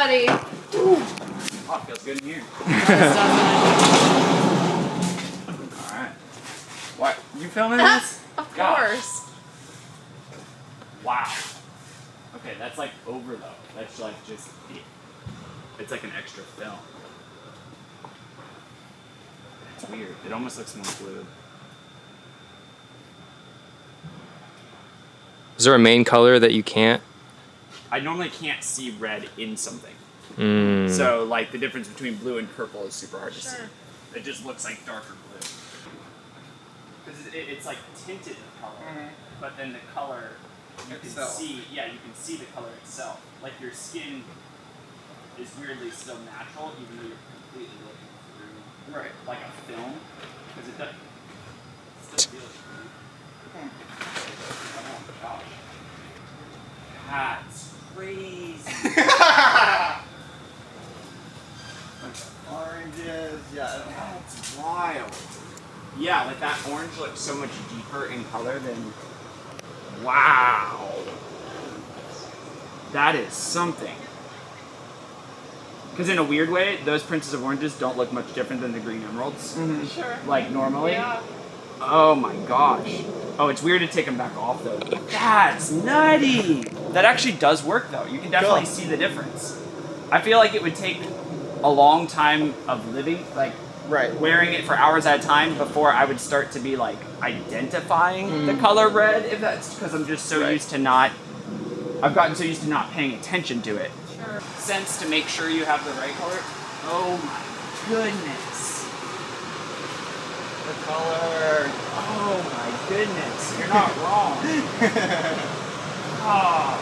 buddy. Oh, it feels good in here. Alright. What? You filming this? Of course. Wow. Okay, that's like over though. That's like just it. It's like an extra film. It's weird. It almost looks more fluid. Is there a main color that you can't? I normally can't see red in something. Mm. So like the difference between blue and purple is super hard to see. It just looks like darker blue. Because it's like tinted color, but then the color you can see. Yeah, you can see the color itself. Like your skin is weirdly still natural, even though you're completely looking through like a film, because it doesn't still feels true. Oh gosh, that's crazy. Oranges, yeah. That's wild. Yeah, like that orange looks so much deeper in color than. Wow. That is something. Because in a weird way, those Princess of Oranges don't look much different than the Green Emeralds. Sure. Like normally. Yeah. Oh my gosh. Oh, it's weird to take them back off though. That's nutty. That actually does work though. You can definitely see the difference. I feel like it would take a long time of living, like wearing it for hours at a time before I would start to be like identifying the color red, if that's because I'm just so used to not, I've gotten so used to not paying attention to it. Sure. Sense to make sure you have the right color. Oh my goodness. The color. Oh my goodness. You're not wrong. Oh.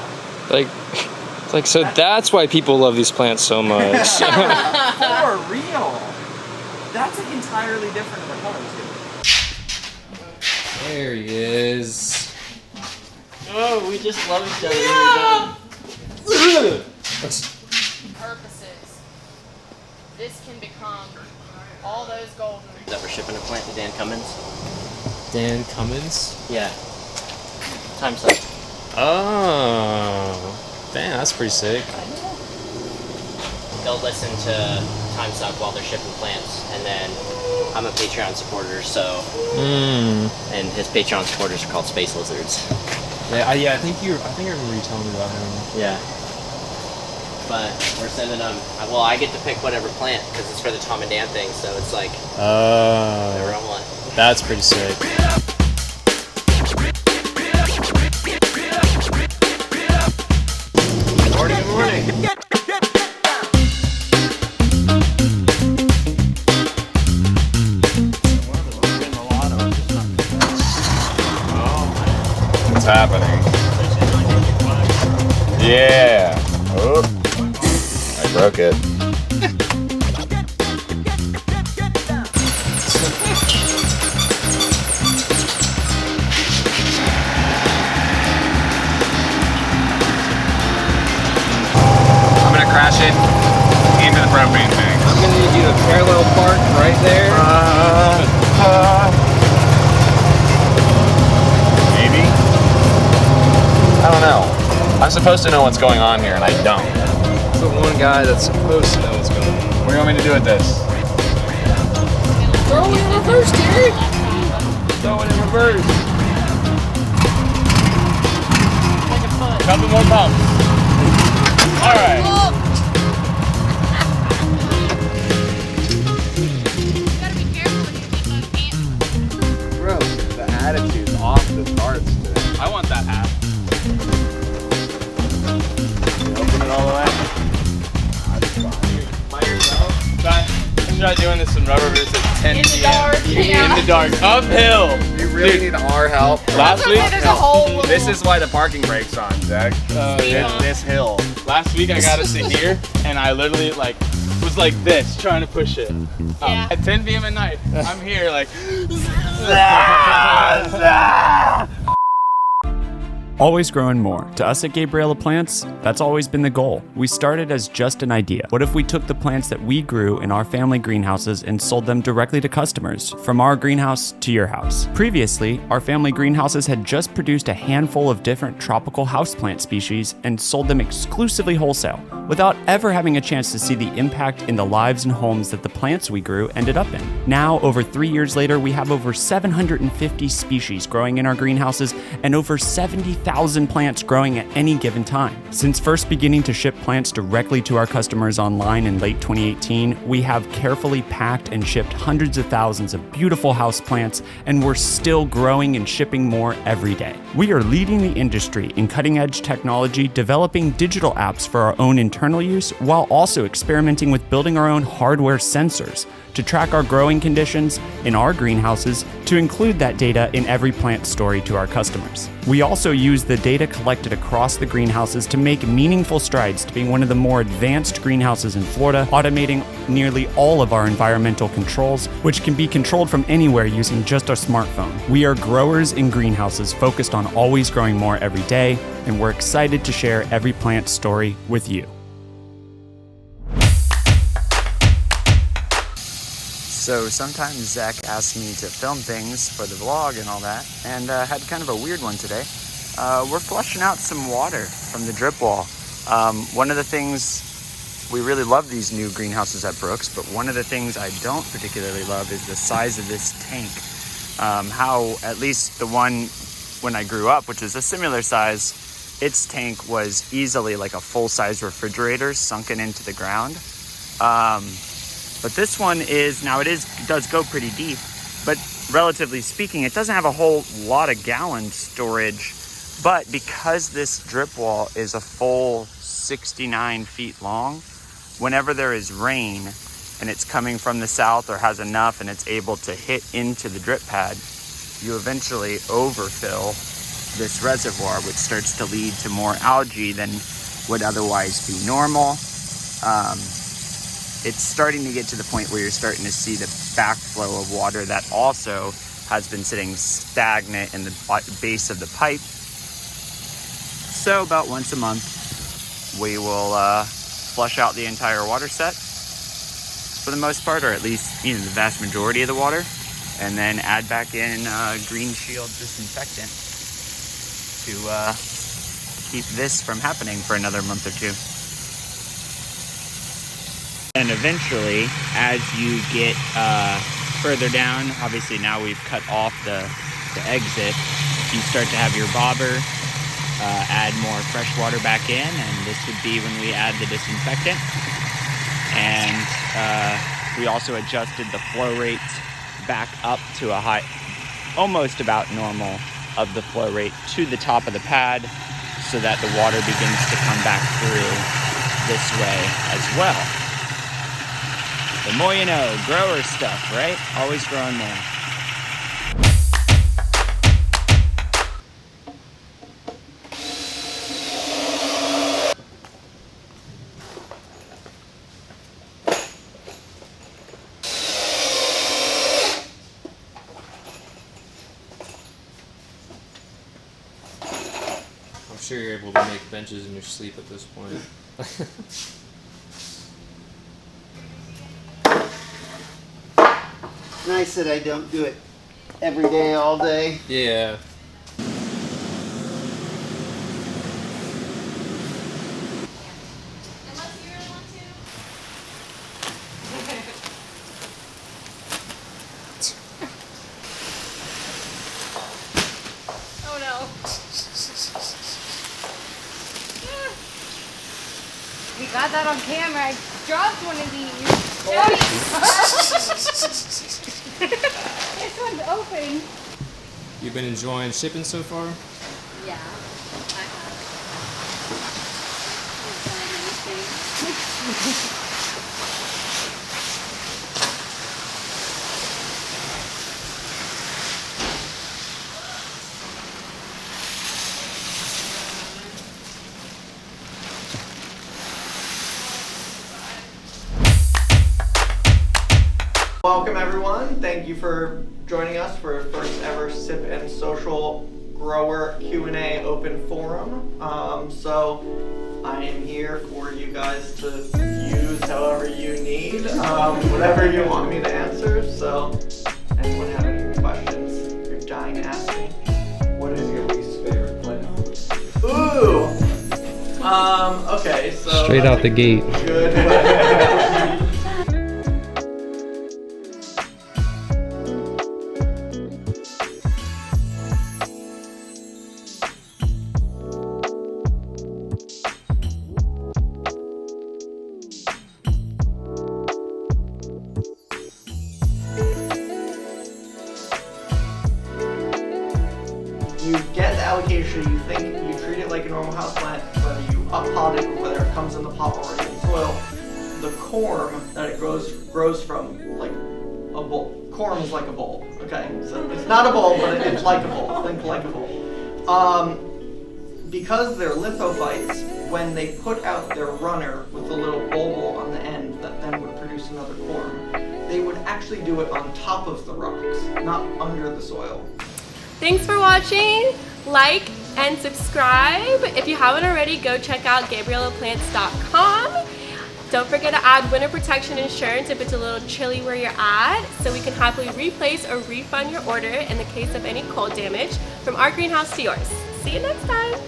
Like so that's why people love these plants so much. For real. That's like entirely different of a color too. There he is. Oh, we just love each other. Purposes. This can become all those golden. That we're shipping a plant to Dan Cummins. Dan Cummins? Yeah. Time suck. Oh. Damn, that's pretty sick. They'll listen to Time Suck while they're shipping plants, and then I'm a Patreon supporter, so and his Patreon supporters are called Space Lizards. Yeah, I think I remember you telling me about him. Yeah. But we're sending them. Well, I get to pick whatever plant because it's for the Tom and Dan thing, so it's like whatever I want. That's pretty sick. Good morning. What's happening? Yeah. Oh, I broke it. I'm gonna crash it into the propane tank. I'm gonna need you to parallel park right there. Maybe? I don't know. I'm supposed to know what's going on here, and I don't. It's the one guy that's supposed to know what's going on. What do you want me to do with this? Throw it in reverse, Gary! Throw it in reverse. Couple more pumps. All right. Bro, the attitude's off the charts today. I want that hat. Open it all the way. By yourself? Try doing this in rubber, but it's at 10 In the p.m. dark, yeah. In the dark, uphill. You really need our help. Last week, There's a whole little... This is why the parking brake's on, Zach. Yeah. This hill. last week I got us to here, and I literally was like this, trying to push it. Yeah. At 10 p.m. at night, I'm here like. Always growing more. To us at Gabriella Plants, that's always been the goal. We started as just an idea. What if we took the plants that we grew in our family greenhouses and sold them directly to customers, from our greenhouse to your house? Previously, our family greenhouses had just produced a handful of different tropical houseplant species and sold them exclusively wholesale, without ever having a chance to see the impact in the lives and homes that the plants we grew ended up in. Now, over 3 years later, we have over 750 species growing in our greenhouses and over 70,000 plants growing at any given time. Since first beginning to ship plants directly to our customers online in late 2018, we have carefully packed and shipped hundreds of thousands of beautiful house plants, and we're still growing and shipping more every day. We are leading the industry in cutting-edge technology, developing digital apps for our own internal use, while also experimenting with building our own hardware sensors to track our growing conditions in our greenhouses, to include that data in every plant story to our customers. We also use the data collected across the greenhouses to make meaningful strides to being one of the more advanced greenhouses in Florida, automating nearly all of our environmental controls, which can be controlled from anywhere using just our smartphone. We are growers in greenhouses focused on always growing more every day, and we're excited to share every plant story with you. So sometimes Zach asks me to film things for the vlog and all that, and had kind of a weird one today. We're flushing out some water from the drip wall. One of the things, we really love these new greenhouses at Brooks, but one of the things I don't particularly love is the size of this tank. How at least the one when I grew up, which is a similar size, its tank was easily like a full-size refrigerator sunken into the ground. But this one is, now it does go pretty deep, but relatively speaking, it doesn't have a whole lot of gallon storage. But because this drip wall is a full 69 feet long, whenever there is rain and it's coming from the south or has enough and it's able to hit into the drip pad, you eventually overfill this reservoir, which starts to lead to more algae than would otherwise be normal. It's starting to get to the point where you're starting to see the backflow of water that also has been sitting stagnant in the base of the pipe. So about once a month, we will flush out the entire water set for the most part, or at least the vast majority of the water, and then add back in Green Shield disinfectant to keep this from happening for another month or two. And eventually, as you get further down, obviously now we've cut off the exit, you start to have your bobber, add more fresh water back in, and this would be when we add the disinfectant. And we also adjusted the flow rate back up to a high, almost about normal of the flow rate to the top of the pad, so that the water begins to come back through this way as well. The more you know, grower stuff, right? Always growing more. I'm sure you're able to make benches in your sleep at this point. Nice that I don't do it every day, all day. Yeah. Oh no. We got that on camera. I dropped one of these. This one's open. You've been enjoying shipping so far? Yeah, I have. Welcome everyone. Thank you for joining us for our first ever Sip and Social grower Q&A open forum. So I am here for you guys to use however you need, whatever you want me to answer. So anyone have any questions you're dying to ask me? What is your least favorite plant? Ooh. Okay, so Straight out the gate. good. You get the allocation, you think you treat it like a normal houseplant, whether you pot it or whether it comes in the pot already in soil. The corm that it grows from, like a bowl. Corm is like a bowl, okay? So it's not a bowl, but it's like a bowl. Think like a bowl. Because they're lithophytes, when they put out their runner with a little bulb on the end that then would produce another corm, they would actually do it on top of the rocks, not under the soil. Thanks for watching. Like and subscribe. If you haven't already, go check out GabrielaPlants.com. Don't forget to add winter protection insurance if it's a little chilly where you're at, so we can happily replace or refund your order in the case of any cold damage from our greenhouse to yours. See you next time.